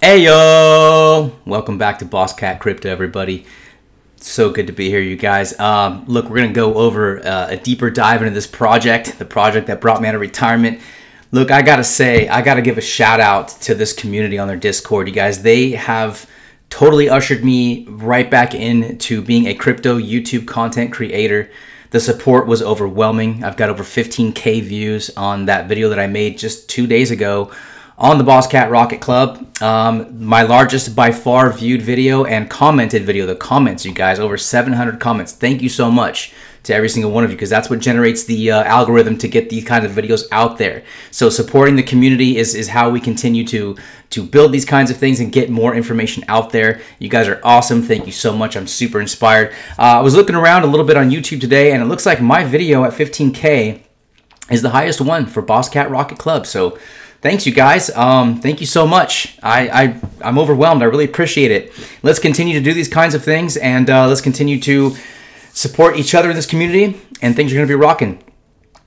Hey yo! Welcome back to Boss Cat Crypto, everybody. So good to be here, you guys. Look, we're gonna go over a deeper dive into this project, the project that brought me out of retirement. Look, I gotta say, I gotta give a shout out to this community on their Discord, you guys. They have totally ushered me right back into being a crypto YouTube content creator. The support was overwhelming. I've got over 15K views on that video that I made just 2 days ago on the Boss Cat Rocket Club. My largest by far viewed video and commented video. The comments, you guys, over 700 comments. Thank you so much to every single one of you, because that's what generates the algorithm to get these kinds of videos out there. So supporting the community is how we continue to build these kinds of things and get more information out there. You guys are awesome. Thank you so much. I'm super inspired. I was looking around a little bit on YouTube today, and it looks like my video at 15K is the highest one for Boss Cat Rocket Club. So thanks, you guys. Thank you so much. I'm overwhelmed. I really appreciate it. Let's continue to do these kinds of things, and let's continue to support each other in this community, and things are going to be rocking.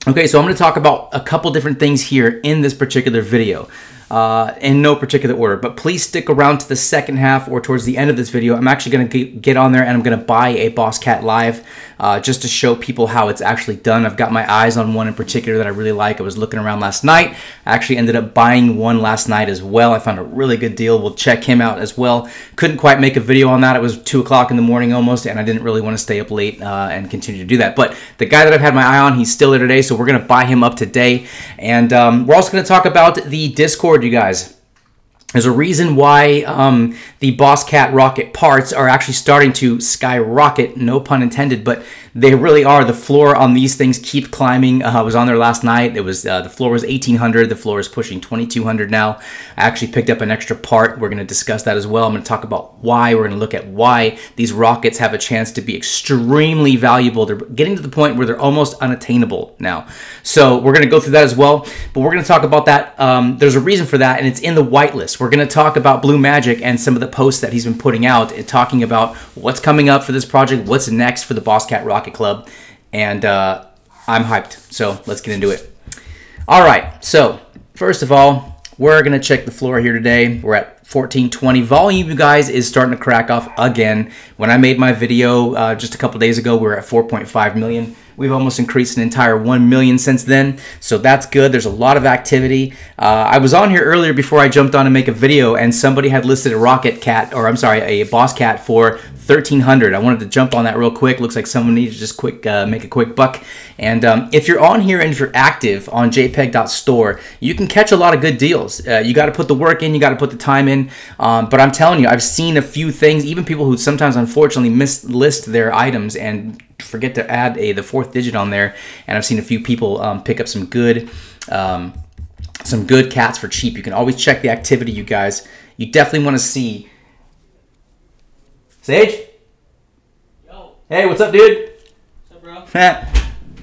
Okay, so I'm going to talk about a couple different things here in this particular video. In no particular order, but please stick around to the second half or towards the end of this video. I'm actually going to get on there and I'm going to buy a Boss Cat Live just to show people how it's actually done. I've got my eyes on one in particular that I really like. I was looking around last night. I actually ended up buying one last night as well. I found a really good deal. We'll check him out as well. Couldn't quite make a video on that. It was 2 o'clock in the morning almost, and I didn't really want to stay up late and continue to do that. But the guy that I've had my eye on, he's still there today, so we're going to buy him up today. And we're also going to talk about the Discord, you guys. There's a reason why the Boss Cat Rocket parts are actually starting to skyrocket, no pun intended, but they really are. The floor on these things keep climbing. I was on there last night. It was the floor was 1,800. The floor is pushing 2,200 now. I actually picked up an extra part. We're going to discuss that as well. I'm going to talk about why. We're going to look at why these rockets have a chance to be extremely valuable. They're getting to the point where they're almost unattainable now. So we're going to go through that as well, but we're going to talk about that. There's a reason for that, and it's in the whitelist. We're going to talk about Blue Magic and some of the posts that he's been putting out, talking about what's coming up for this project, what's next for the Boss Cat Rocket Club, and I'm hyped. So let's get into it. All right, so first of all, we're going to check the floor here today. We're at 1420. Volume, you guys, is starting to crack off again. When I made my video just a couple days ago, we were at 4.5 million. We've almost increased an entire 1 million since then, so that's good. There's a lot of activity. I was on here earlier before I jumped on to make a video, and somebody had listed a rocket cat, or I'm sorry, a Boss Cat for 1,300. I wanted to jump on that real quick. Looks like someone needed to just make a quick buck. And if you're on here and if you're active on jpeg.store, you can catch a lot of good deals. You got to put the work in, you got to put the time in. But I'm telling you, I've seen a few things, even people who sometimes unfortunately mislist their items and forget to add the fourth digit on there. And I've seen a few people pick up some good cats for cheap. You can always check the activity, you guys. You definitely want to see. Sage? Yo. Hey, what's up, dude? What's up, bro?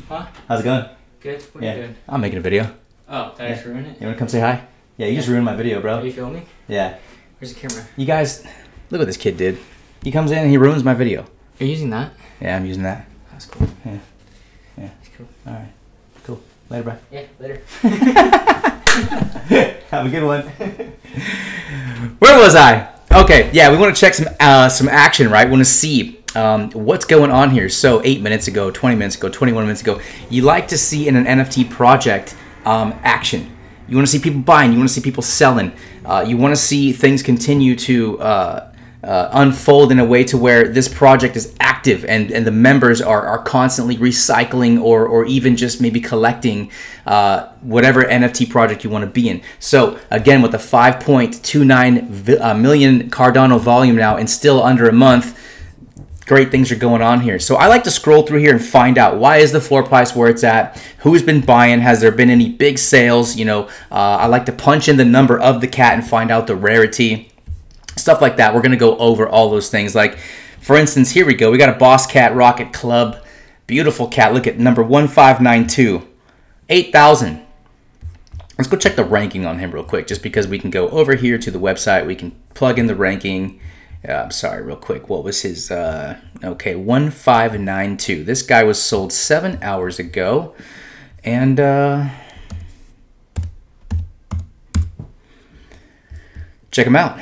Huh? How's it going? Good. What are you doing? I'm making a video. Oh, did I just ruin it? You want to come say hi? Yeah, you just ruined my video, bro. Are you filming? Yeah. Where's the camera? You guys, look what this kid did. He comes in and he ruins my video. You're using that? Yeah, I'm using that. That's cool. Yeah. Yeah. That's cool. All right. Cool. Later, bro. Yeah, later. Have a good one. Where was I? Okay, yeah, we want to check some action, right? We want to see what's going on here. So 8 minutes ago, 20 minutes ago, 21 minutes ago, you like to see in an NFT project action. You want to see people buying. You want to see people selling. You want to see things continue to unfold in a way to where this project is active and the members are constantly recycling or even just maybe collecting whatever NFT project you want to be in. So again, with the 5.29 million Cardano volume now and still under a month, great things are going on here. So I like to scroll through here and find out, why is the floor price where it's at? Who's been buying? Has there been any big sales? You know, I like to punch in the number of the cat and find out the rarity. Stuff like that. We're going to go over all those things. Like, for instance, here we go. We got a Boss Cat Rocket Club. Beautiful cat. Look at number 1592. 8,000. Let's go check the ranking on him real quick, just because we can go over here to the website. We can plug in the ranking. I'm sorry, real quick. What was his? Okay, 1592. This guy was sold 7 hours ago. And check him out.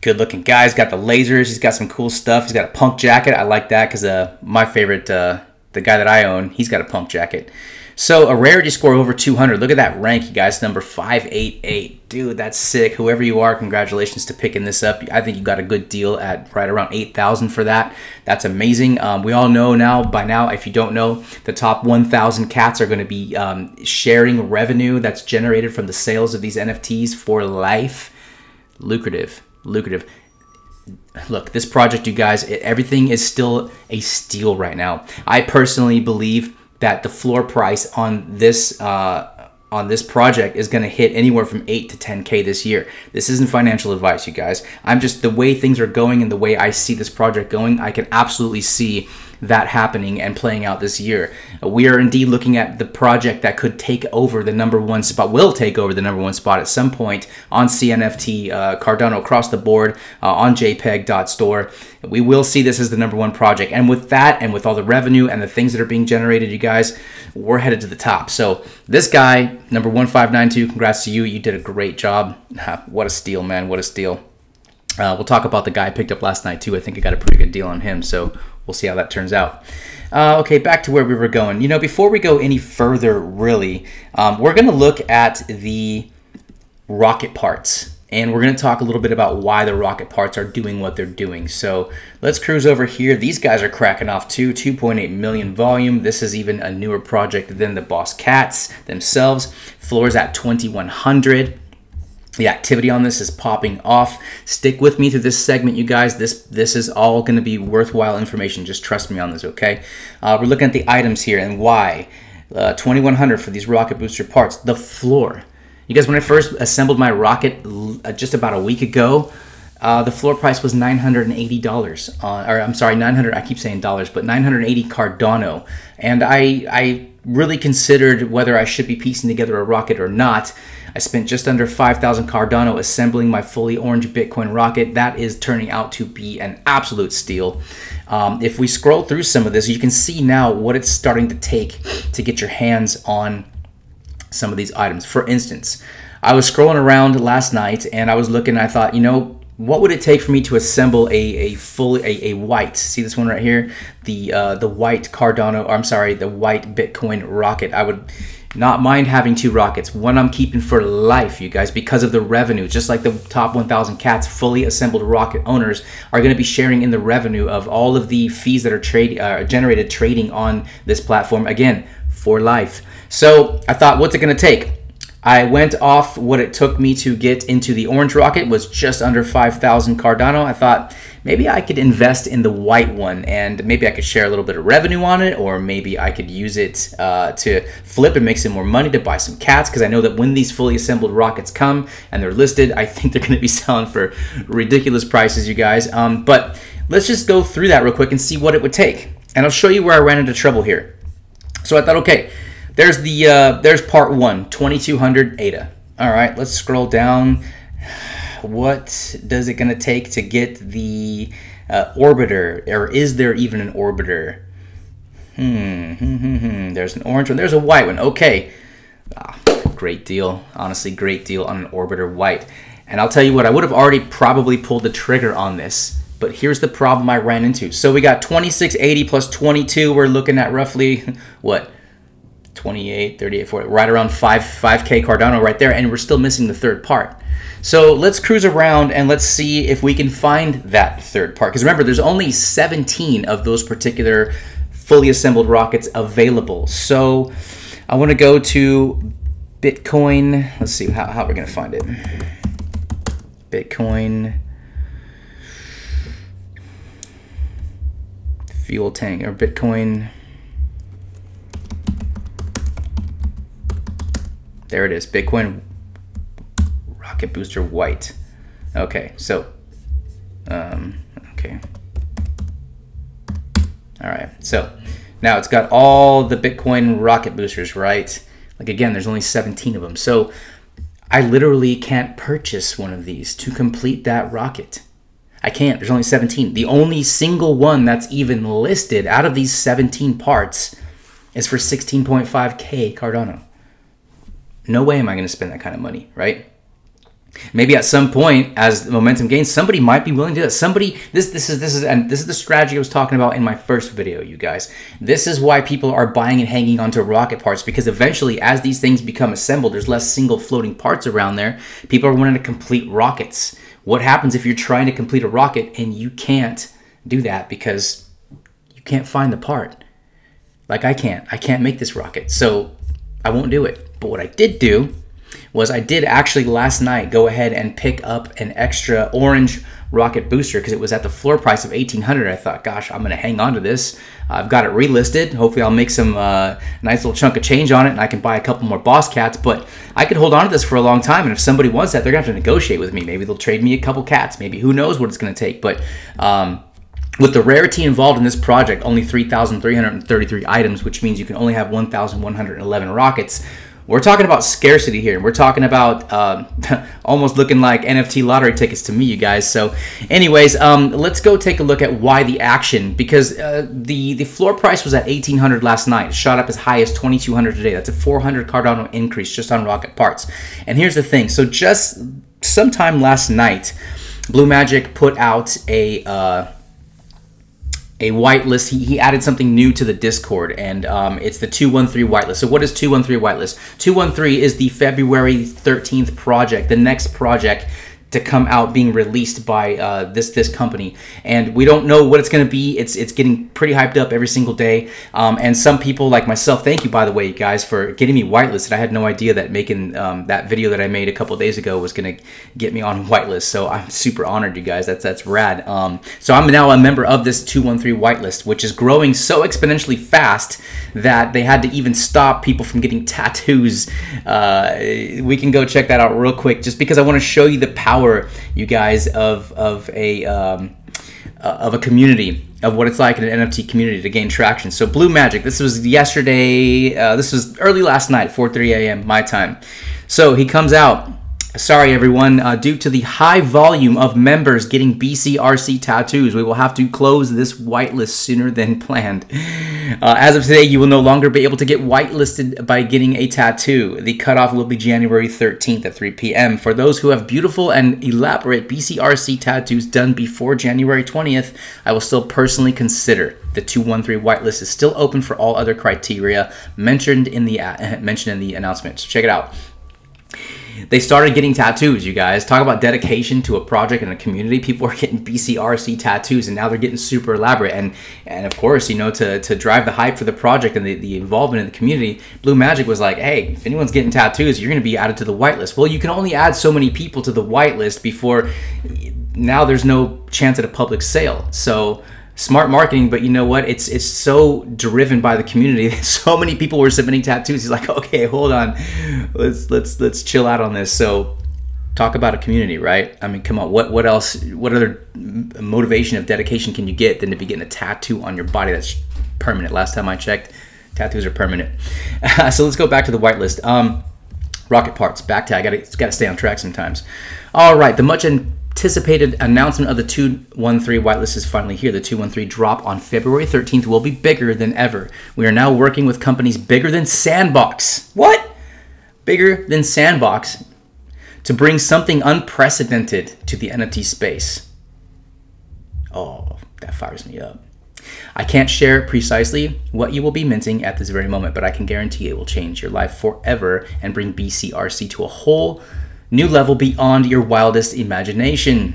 Good looking guy. He's got the lasers. He's got some cool stuff. He's got a punk jacket. I like that because my favorite, the guy that I own, he's got a punk jacket. So a rarity score over 200. Look at that rank, you guys. Number 588. Dude, that's sick. Whoever you are, congratulations to picking this up. I think you got a good deal at right around 8,000 for that. That's amazing. We all know now, by now, if you don't know, the top 1,000 cats are going to be sharing revenue that's generated from the sales of these NFTs for life. Lucrative. Look, this project, you guys, everything is still a steal right now. I personally believe that the floor price on this project is going to hit anywhere from 8 to 10K this year. This isn't financial advice, you guys. I'm just, the way things are going and the way I see this project going, I can absolutely see that happening and playing out this year. We are indeed looking at the project that could take over the #1 spot, will take over the #1 spot at some point on CNFT, Cardano across the board, on JPEG.store. We will see this as the #1 project. And with that, and with all the revenue and the things that are being generated, you guys, we're headed to the top. So this guy, #1592, congrats to you. You did a great job. What a steal, man. What a steal. We'll talk about the guy I picked up last night too. I think I got a pretty good deal on him, so we'll see how that turns out. Okay, back to where we were going. You know, before we go any further, really, we're going to look at the rocket parts. And we're going to talk a little bit about why the rocket parts are doing what they're doing. So let's cruise over here. These guys are cracking off too. 2.8 million volume. This is even a newer project than the Boss Cats themselves. Floor's at 2,100. The activity on this is popping off. Stick with me through this segment, you guys. This is all going to be worthwhile information. Just trust me on this, okay? We're looking at the items here and why. 2,100 for these rocket booster parts. The floor. You guys, when I first assembled my rocket just about a week ago, the floor price was $980. Or I'm sorry, 900. I keep saying dollars, but 980 Cardano. And I really considered whether I should be piecing together a rocket or not. I spent just under 5,000 Cardano assembling my fully orange Bitcoin rocket. That is turning out to be an absolute steal. If we scroll through some of this, you can see now what it's starting to take to get your hands on some of these items. For instance, I was scrolling around last night and I was looking, I thought, you know, what would it take for me to assemble a white, see this one right here, the white Cardano, or I'm sorry, the white Bitcoin rocket. I would not mind having two rockets. One I'm keeping for life, you guys, because of the revenue. Just like the top 1,000 cats, fully assembled rocket owners are going to be sharing in the revenue of all of the fees that are generated trading on this platform, again, for life. So I thought, what's it going to take? I went off what it took me to get into the orange rocket was just under 5,000 Cardano. I thought maybe I could invest in the white one and maybe I could share a little bit of revenue on it, or maybe I could use it to flip and make some more money to buy some cats, because I know that when these fully assembled rockets come and they're listed, I think they're going to be selling for ridiculous prices, you guys. But let's just go through that real quick and see what it would take. And I'll show you where I ran into trouble here. So I thought, okay, there's part one, 2,200 ADA. All right, let's scroll down. What does it going to take to get the orbiter, or is there even an orbiter? There's an orange one. There's a white one. Okay, great deal. Honestly, great deal on an orbiter white. And I'll tell you what, I would have already probably pulled the trigger on this, but here's the problem I ran into. So we got 2,680 plus 22. We're looking at roughly what? 28, 38, 40, right around 5K Cardano right there, and we're still missing the third part. So let's cruise around and let's see if we can find that third part. Because remember, there's only 17 of those particular fully assembled rockets available. So I want to go to Bitcoin. Let's see how we're going to find it. Bitcoin fuel tank, or Bitcoin. There it is, Bitcoin rocket booster white. Okay, so, okay. All right, so now it's got all the Bitcoin rocket boosters, right? Like again, there's only 17 of them. So I literally can't purchase one of these to complete that rocket. I can't, there's only 17. The only single one that's even listed out of these 17 parts is for 16.5K Cardano. No way am I going to spend that kind of money, right? Maybe at some point, as the momentum gains, somebody might be willing to do that. Somebody, this is the strategy I was talking about in my first video, you guys. This is why people are buying and hanging onto rocket parts, because eventually, as these things become assembled, there's less single floating parts around there. People are wanting to complete rockets. What happens if you're trying to complete a rocket and you can't do that because you can't find the part? Like I can't make this rocket, so I won't do it. But what I did do was I did actually last night go ahead and pick up an extra orange rocket booster because it was at the floor price of $1,800. I thought, gosh, I'm going to hang on to this. I've got it relisted. Hopefully I'll make some nice little chunk of change on it and I can buy a couple more boss cats. But I could hold on to this for a long time, and if somebody wants that, they're going to have to negotiate with me. Maybe they'll trade me a couple cats. Maybe who knows what it's going to take. But with the rarity involved in this project, only 3,333 items, which means you can only have 1,111 rockets. We're talking about scarcity here. We're talking about almost looking like NFT lottery tickets to me, you guys. So anyways, let's go take a look at why the action, because the floor price was at $1,800 last night. It shot up as high as $2,200 today. That's a 400 Cardano increase just on rocket parts. And here's the thing. So just sometime last night, Blue Magic put out a whitelist. He added something new to the Discord, and it's the 213 whitelist. So what is 213 whitelist? 213 is the February 13th project, the next project to come out being released by this company, and we don't know what it's going to be. It's getting pretty hyped up every single day, and some people like myself, thank you by the way, you guys, for getting me whitelisted. I had no idea that making that video that I made a couple days ago was going to get me on whitelist, so I'm super honored, you guys. That's rad. So I'm now a member of this 213 whitelist, which is growing so exponentially fast that they had to even stop people from getting tattoos. We can go check that out real quick, just because I want to show you the power, you guys, of a community, of what it's like in an NFT community to gain traction. So Blue Magic, this was yesterday, this was early last night, 4:30 a.m. my time. So he comes out, sorry everyone, due to the high volume of members getting BCRC tattoos, we will have to close this whitelist sooner than planned. As of today, you will no longer be able to get whitelisted by getting a tattoo. The cutoff will be January 13th at 3 p.m. For those who have beautiful and elaborate BCRC tattoos done before January 20th, I will still personally consider. The 213 whitelist is still open for all other criteria mentioned in the announcement. So check it out. They started getting tattoos, you guys. Talk about dedication to a project and a community. People are getting BCRC tattoos, and now they're getting super elaborate. And of course, you know, to drive the hype for the project and the involvement in the community, Blue Magic was like, hey, if anyone's getting tattoos, you're going to be added to the whitelist. Well, you can only add so many people to the whitelist before now there's no chance at a public sale. So smart marketing, but you know what? It's so driven by the community. So many people were submitting tattoos. He's like, okay, hold on, let's chill out on this. So talk about a community, right? I mean, come on, what else? What other motivation of dedication can you get than to be getting a tattoo on your body that's permanent? Last time I checked, tattoos are permanent. So let's go back to the whitelist. Rocket parts, back tag. Gotta stay on track sometimes. All right, the much anticipated announcement of the 213 whitelist is finally here. The 213 drop on February 13th will be bigger than ever. We are now working with companies bigger than Sandbox. What? Bigger than Sandbox to bring something unprecedented to the NFT space. Oh, that fires me up. I can't share precisely what you will be minting at this very moment, but I can guarantee it will change your life forever and bring BCRC to a whole new level beyond your wildest imagination.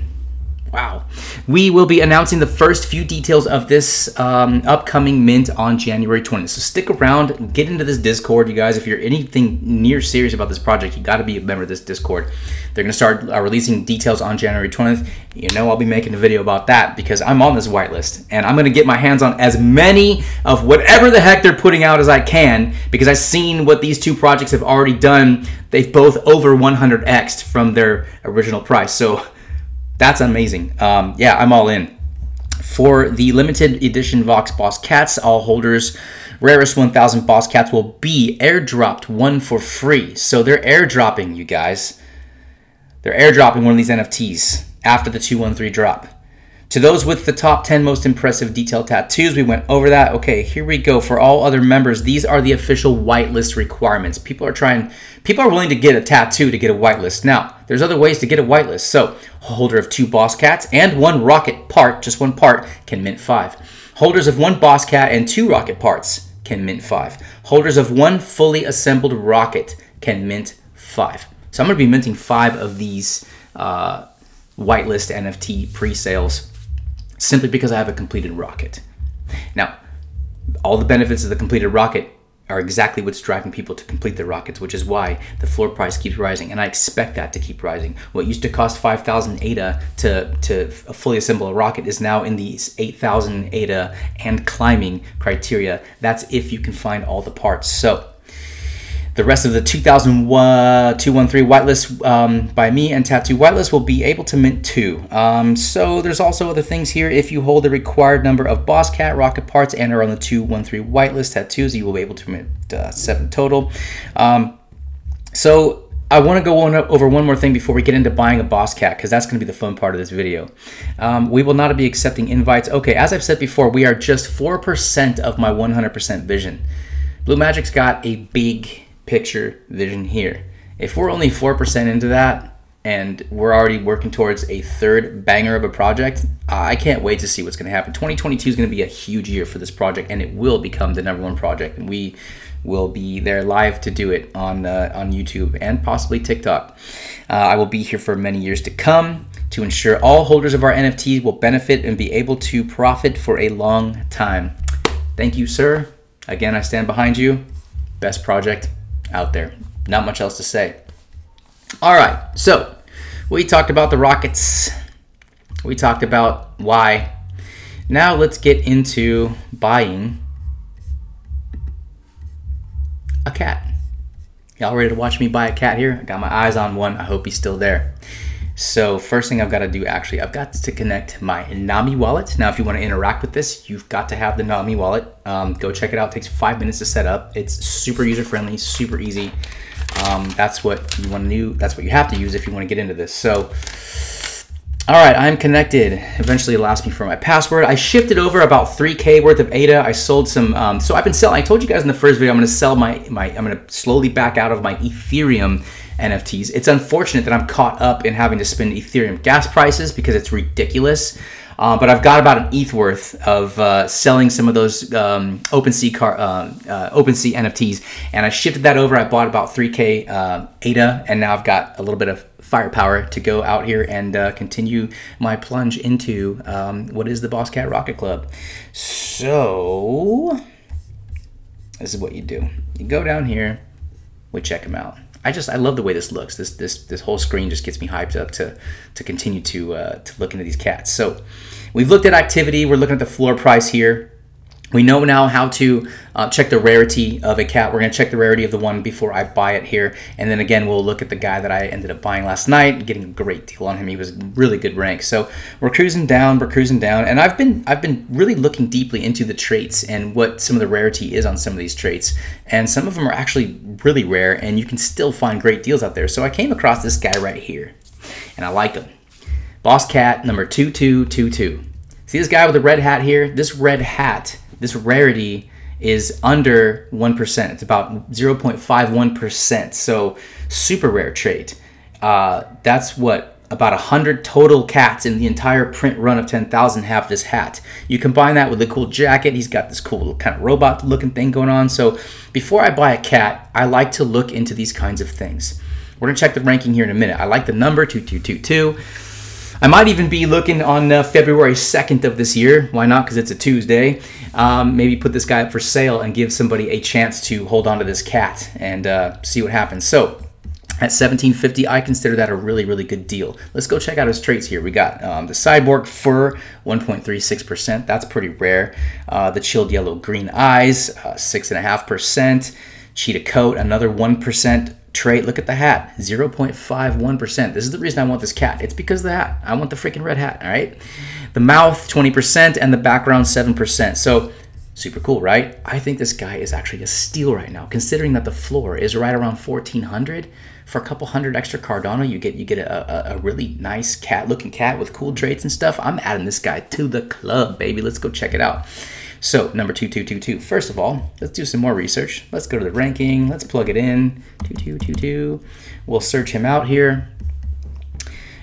Wow. We will be announcing the first few details of this upcoming mint on January 20th. So stick around, get into this Discord, you guys. If you're anything near serious about this project, you got to be a member of this Discord. They're going to start releasing details on January 20th. You know I'll be making a video about that because I'm on this whitelist. And I'm going to get my hands on as many of whatever the heck they're putting out as I can, because I've seen what these two projects have already done. They've both over 100x'd from their original price. So that's amazing. Yeah, I'm all in. For the limited edition Vox Boss Cats, all holders, rarest 1,000 Boss Cats will be airdropped one for free. So they're airdropping, you guys. They're airdropping one of these NFTs after the 213 drop. To those with the top 10 most impressive detailed tattoos, we went over that. Okay, here we go. For all other members, these are the official whitelist requirements. People are willing to get a tattoo to get a whitelist. Now, there's other ways to get a whitelist. So, holder of 2 boss cats and 1 rocket part, just 1 part, can mint 5. Holders of 1 boss cat and 2 rocket parts can mint 5. Holders of 1 fully assembled rocket can mint 5. So I'm going to be minting 5 of these whitelist NFT pre-sales simply because I have a completed rocket. Now, all the benefits of the completed rocket are exactly what's driving people to complete their rockets, which is why the floor price keeps rising, and I expect that to keep rising. What used to cost 5,000 ADA to fully assemble a rocket is now in the 8,000 ADA and climbing criteria. That's if you can find all the parts. So the rest of the 213 whitelist by me and Tattoo Whitelist will be able to mint 2. So there's also other things here. If you hold the required number of boss cat rocket parts and are on the 213 whitelist tattoos, you will be able to mint 7 total. So I want to go over one more thing before we get into buying a boss cat, because that's going to be the fun part of this video. We will not be accepting invites. Okay, as I've said before, we are just 4% of my 100% vision. Blue Magic's got a big picture vision here. If we're only 4% into that and we're already working towards a 3rd banger of a project, I can't wait to see what's going to happen. 2022 is going to be a huge year for this project, and it will become the #1 project, and we will be there live to do it on YouTube and possibly TikTok. I will be here for many years to come to ensure all holders of our NFTs will benefit and be able to profit for a long time. Thank you, sir. Again, I stand behind you. Best project out there. Not much else to say. All right, so we talked about the rockets. We talked about why. Now let's get into buying a cat. Y'all ready to watch me buy a cat here? I got my eyes on one. I hope he's still there. So first thing I've got to do, actually, I've got to connect my Nami wallet. Now, if you want to interact with this, you've got to have the Nami wallet. Go check it out. It takes 5 minutes to set up. It's super user-friendly, super easy. That's what you want to do. That's what you have to use if you want to get into this. So, all right, I'm connected. Eventually, it'll ask me for my password. I shifted over about 3K worth of ADA. I sold some. So I've been selling. I told you guys in the first video, I'm going to sell I'm going to slowly back out of my Ethereum NFTs. It's unfortunate that I'm caught up in having to spend Ethereum gas prices because it's ridiculous. But I've got about an ETH worth of selling some of those OpenSea NFTs, and I shifted that over. I bought about 3K ADA, and now I've got a little bit of firepower to go out here and continue my plunge into what is the Boss Cat Rocket Club. So this is what you do. You go down here, we check them out. I love the way this looks. This whole screen just gets me hyped up to continue to look into these cats. So we've looked at activity. We're looking at the floor price here. We know now how to check the rarity of a cat. We're going to check the rarity of the one before I buy it here. And then again, we'll look at the guy that I ended up buying last night, getting a great deal on him. He was really good rank. So we're cruising down, and I've been really looking deeply into the traits and what some of the rarity is on some of these traits. And some of them are actually really rare, and you can still find great deals out there. So I came across this guy right here, and I like him. Boss Cat number 2222. See this guy with the red hat here? This red hat, this rarity is under 1%. It's about 0.51%. So super rare trait. That's what about 100 total cats in the entire print run of 10,000 have this hat. You combine that with a cool jacket. He's got this cool little kind of robot looking thing going on. So before I buy a cat, I like to look into these kinds of things. We're gonna check the ranking here in a minute. I like the number 2222. I might even be looking on February 2nd of this year. Why not? Because it's a Tuesday. Maybe put this guy up for sale and give somebody a chance to hold on to this cat and see what happens. So at $17.50, I consider that a really, really good deal. Let's go check out his traits here. We got the Cyborg Fur, 1.36%. That's pretty rare. The Chilled Yellow Green Eyes, 6.5%. Cheetah Coat, another 1%. Trait, look at the hat, 0.51%. This is the reason I want this cat. It's because of the hat. I want the freaking red hat, all right? The mouth, 20%, and the background, 7%. So super cool, right? I think this guy is actually a steal right now, considering that the floor is right around 1,400. for a couple hundred extra Cardano, you get a really nice looking cat with cool traits and stuff. I'm adding this guy to the club, baby. Let's go check it out. So number 2222. First of all, let's do some more research. Let's go to the ranking. Let's plug it in. 2222. We'll search him out here.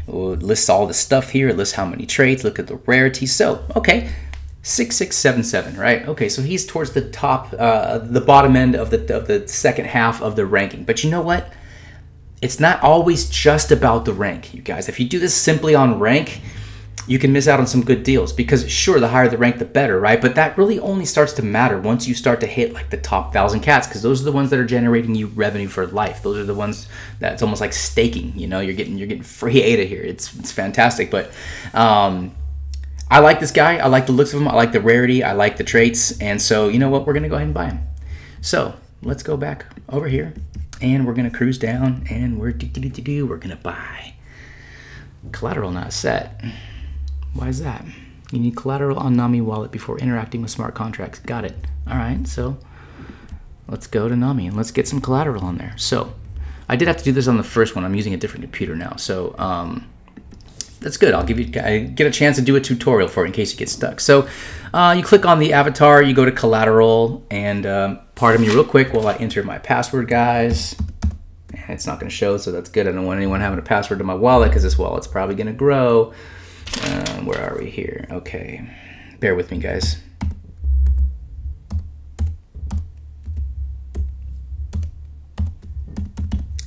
We'll list all the stuff here. It lists how many traits. Look at the rarity. So, okay, 6677, right? Okay, so he's towards the top, the bottom end of the second half of the ranking. But you know what? It's not always just about the rank, you guys. If you do this simply on rank, you can miss out on some good deals, because sure, the higher the rank, the better, right? But that really only starts to matter once you start to hit like the top 1,000 cats, because those are the ones that are generating you revenue for life. Those are the ones that's almost like staking. You know, you're getting free ADA here. It's fantastic. But I like this guy. I like the looks of him. I like the rarity. I like the traits. And so you know what? We're gonna go ahead and buy him. So let's go back over here, and we're gonna cruise down, and we're gonna buy. Collateral not set. Why is that? You need collateral on Nami wallet before interacting with smart contracts. Got it. All right, so let's go to Nami and let's get some collateral on there. So I did have to do this on the first one. I'm using a different computer now. So that's good. I get a chance to do a tutorial for it in case you get stuck. So you click on the avatar, you go to collateral, and pardon me real quick while I enter my password, guys. And it's not going to show, so that's good. I don't want anyone having a password to my wallet, because this wallet's probably going to grow. Where are we here? Okay, bear with me, guys.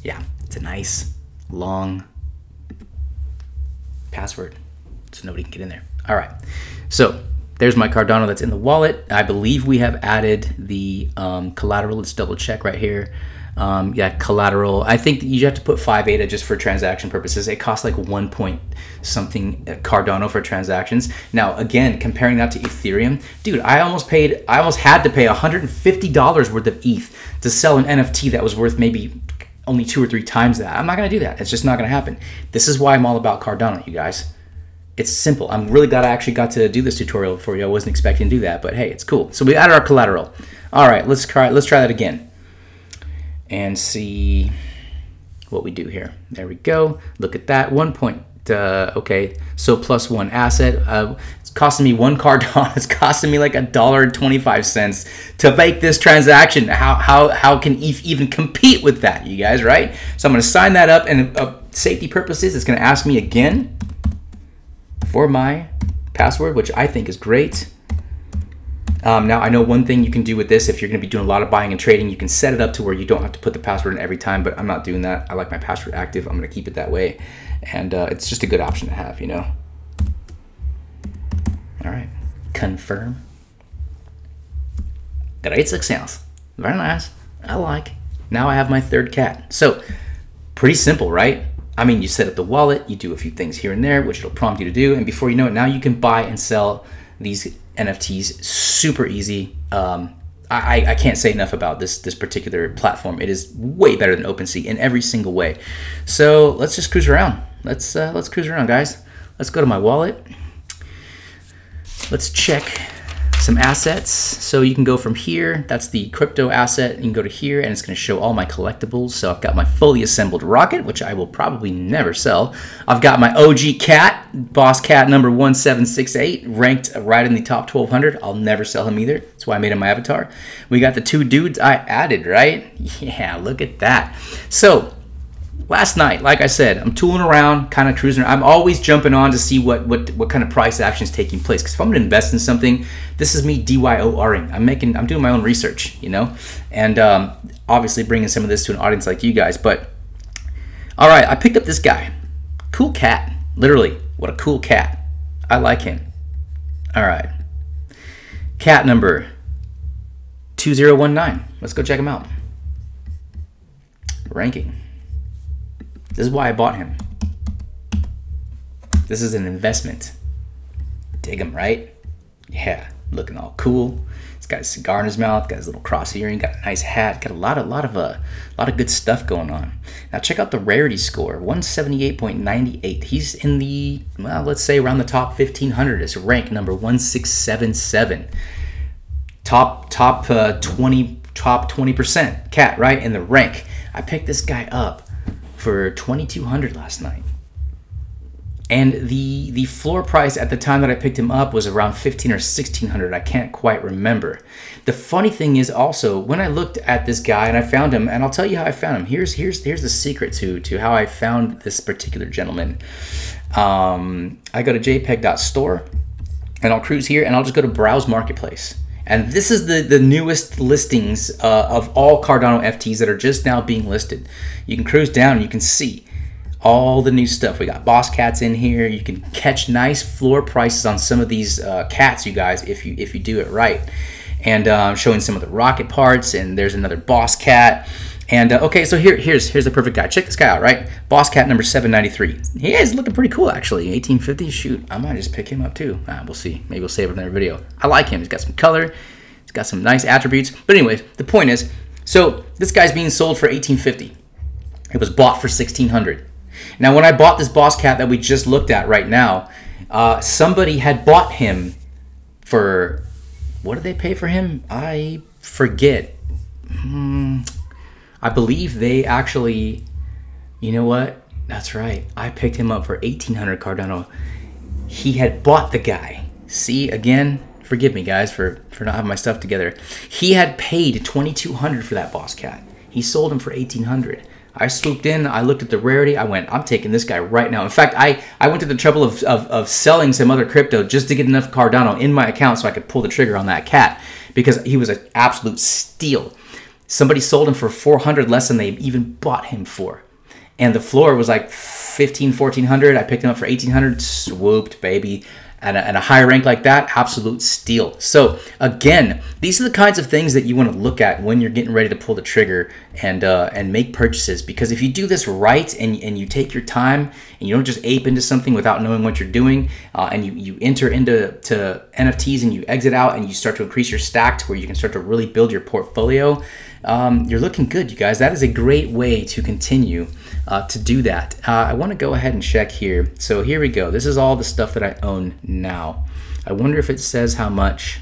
Yeah, it's a nice long password so nobody can get in there. All right, so there's my Cardano that's in the wallet. I believe we have added the collateral. Let's double check right here. Yeah, collateral. I think you have to put 5 ADA just for transaction purposes. It costs like 1 point something Cardano for transactions. Now, again, comparing that to Ethereum, dude, I almost had to pay $150 worth of ETH to sell an NFT that was worth maybe only 2 or 3 times that. I'm not gonna do that. It's just not gonna happen. This is why I'm all about Cardano, you guys. It's simple. I'm really glad I actually got to do this tutorial for you. I wasn't expecting to do that, but hey, it's cool. So we added our collateral. All right, let's try that again and see what we do here. There we go. Look at that. 1 point. Okay, so +1 asset. It's costing me 1 Cardano. It's costing me like $1.25 to make this transaction. How can ETH even compete with that, you guys, right? So I'm going to sign that up, and safety purposes, it's going to ask me again for my password, which I think is great. Now, I know one thing you can do with this, if you're going to be doing a lot of buying and trading, you can set it up to where you don't have to put the password in every time, but I'm not doing that. I like my password active. I'm going to keep it that way, and it's just a good option to have, you know. All right, confirm. Great success. Very nice. I like. Now I have my 3rd cat. So, pretty simple, right? I mean, you set up the wallet, you do a few things here and there, which it'll prompt you to do, and before you know it, now you can buy and sell these NFTs super easy. I can't say enough about this particular platform. It is way better than OpenSea in every single way. So let's just cruise around. Let's cruise around, guys. Let's go to my wallet. Let's check some assets. So you can go from here. That's the crypto asset. You can go to here, and it's going to show all my collectibles. So I've got my fully assembled rocket, which I will probably never sell. I've got my OG cat, boss cat number 1768, ranked right in the top 1200. I'll never sell him either. That's why I made him my avatar. We got the 2 dudes I added, right? Yeah, look at that. So last night, like I said, I'm tooling around, kind of cruising around. I'm always jumping on to see what kind of price action is taking place. Because if I'm going to invest in something, this is me DYORing. I'm doing my own research, you know, and obviously bringing some of this to an audience like you guys. But all right, I picked up this guy. Cool cat. Literally, what a cool cat. I like him. All right, cat number 2019. Let's go check him out. Ranking. This is why I bought him. This is an investment. Dig him, right? Yeah, looking all cool. He's got a cigar in his mouth, got his little cross earring, got a nice hat, got a lot of good stuff going on. Now check out the rarity score, 178.98. He's in the, well, let's say around the top 1500. It's rank number 1677. Top 20% cat, right? In the rank. I picked this guy up for 2,200 last night. And the floor price at the time that I picked him up was around 1,500 or 1,600. I can't quite remember. The funny thing is also, when I looked at this guy and I found him, and I'll tell you how I found him. Here's the secret to how I found this particular gentleman. I go to jpeg.store, and I'll cruise here, and I'll just go to Browse Marketplace. And this is the newest listings of all Cardano FTs that are just now being listed. You can cruise down and you can see all the new stuff. We got boss cats in here. You can catch nice floor prices on some of these cats, you guys, if you do it right. And showing some of the rocket parts, and there's another boss cat. And okay, so here's the perfect guy. Check this guy out, right? Boss cat number 793. He is looking pretty cool, actually. 1850. Shoot, I might just pick him up too. We'll see. Maybe we'll save it in another video. I like him. He's got some color. He's got some nice attributes. But anyways, the point is, so this guy's being sold for 1850. It was bought for 1600. Now, when I bought this boss cat that we just looked at right now, somebody had bought him for, what did they pay for him? I forget. I believe they actually, you know what? That's right. I picked him up for 1,800 Cardano. He had bought the guy. See, again, forgive me, guys, for not having my stuff together. He had paid 2,200 for that boss cat. He sold him for 1,800. I swooped in, I looked at the rarity, I went, I'm taking this guy right now. In fact, I went to the trouble of selling some other crypto just to get enough Cardano in my account so I could pull the trigger on that cat, because he was an absolute steal. Somebody sold him for 400 less than they even bought him for. And the floor was like 1,500, 1,400. I picked him up for 1,800, swooped, baby. And a high rank like that, absolute steal. So again, these are the kinds of things that you want to look at when you're getting ready to pull the trigger and make purchases. Because if you do this right and you take your time and you don't just ape into something without knowing what you're doing, and you enter into NFTs and you exit out and you start to increase your stack to where you can start to really build your portfolio, you're looking good, you guys. That is a great way to continue to do that. I want to go ahead and check here. So here we go. This is all the stuff that I own now. I wonder if it says how much.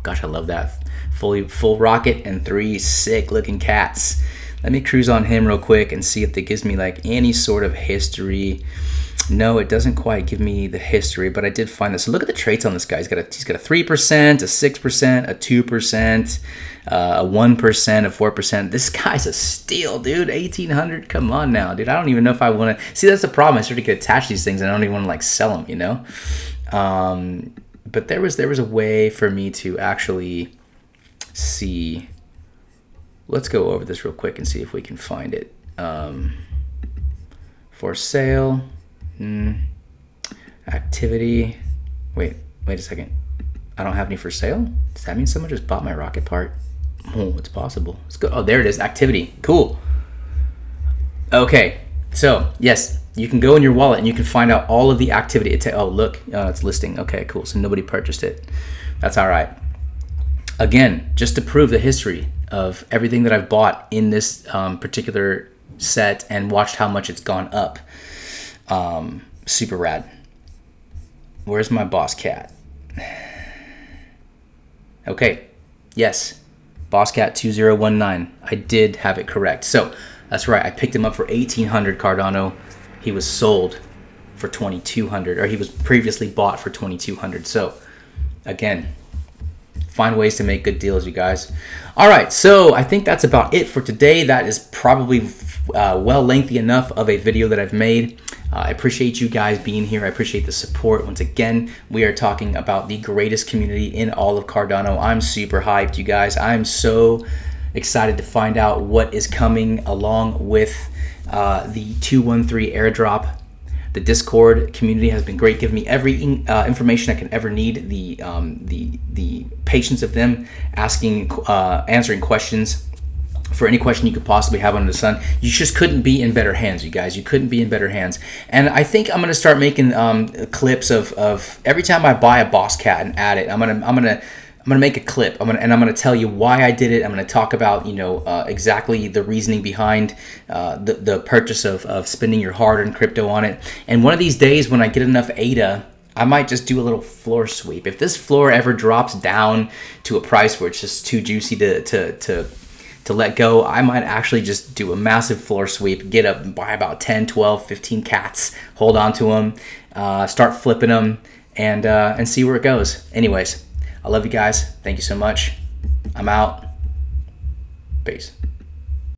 Gosh, I love that. Full rocket and 3 sick looking cats. Let me cruise on him real quick and see if it gives me like any sort of history. No, it doesn't quite give me the history, but I did find this. So look at the traits on this guy. He's got a 3%, a 6%, a 2%, a 1%, a 4%. This guy's a steal, dude. 1,800. Come on now, dude. I don't even know if I want to. See, that's the problem. I start to get attached to these things, and I don't even want to like sell them, you know. But there was a way for me to actually see. Let's go over this real quick and see if we can find it. For sale. Activity. Wait a second. I don't have any for sale? Does that mean someone just bought my rocket part? Oh, it's possible. Let's go. Oh, there it is. Activity. Cool. Okay. So, yes, you can go in your wallet and you can find out all of the activity. Oh, look. It's listing. Okay, cool. So nobody purchased it. That's all right. Again, just to prove the history of everything that I've bought in this particular set and watched how much it's gone up. Super rad. Where's my boss cat? Okay, yes, boss cat 2019. I did have it correct. So that's right. I picked him up for 1,800 Cardano. He was sold for 2,200, or he was previously bought for 2,200. So again, find ways to make good deals, you guys. All right, so I think that's about it for today. That is probably well lengthy enough of a video that I've made. I appreciate you guys being here. I appreciate the support. Once again, we are talking about the greatest community in all of Cardano. I'm super hyped, you guys. I'm so excited to find out what is coming along with the 213 airdrop. The Discord community has been great, giving me every information I can ever need. The patience of them answering questions for any question you could possibly have under the sun. You just couldn't be in better hands, you guys. You couldn't be in better hands. And I think I'm gonna start making clips of every time I buy a boss cat and add it. I'm gonna make a clip. I'm gonna tell you why I did it. I'm gonna talk about exactly the reasoning behind the purchase of spending your hard-earned crypto on it. And one of these days when I get enough ADA, I might just do a little floor sweep. If this floor ever drops down to a price where it's just too juicy to to let go, I might actually just do a massive floor sweep, get up and buy about 10, 12, 15 cats, hold on to them, start flipping them, and see where it goes. Anyways, I love you guys. Thank you so much. I'm out. Peace.